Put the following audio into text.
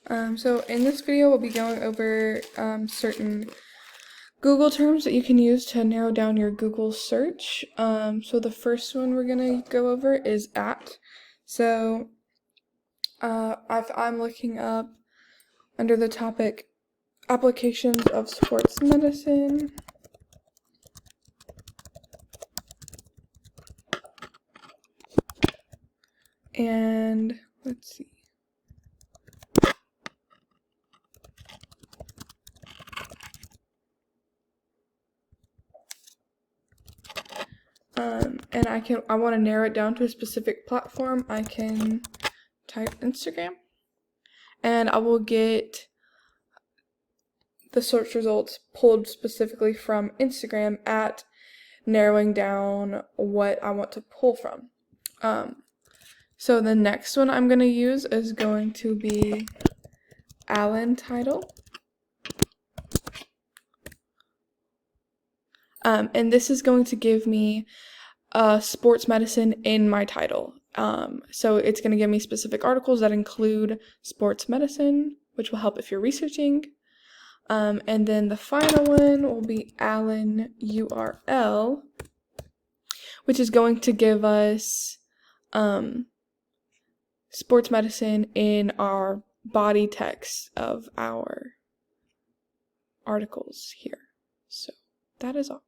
So in this video, we'll be going over certain Google terms that you can use to narrow down your Google search. So the first one we're gonna go over is at. So if I'm looking up under the topic applications of sports medicine, and let's see. And I want to narrow it down to a specific platform. I can type Instagram, and I will get the search results pulled specifically from Instagram at narrowing down what I want to pull from. So the next one I'm going to use is going to be Allen title. And this is going to give me sports medicine in my title. So it's going to give me specific articles that include sports medicine, which will help if you're researching. And then the final one will be Allen URL, which is going to give us sports medicine in our body text of our articles here. So that is all.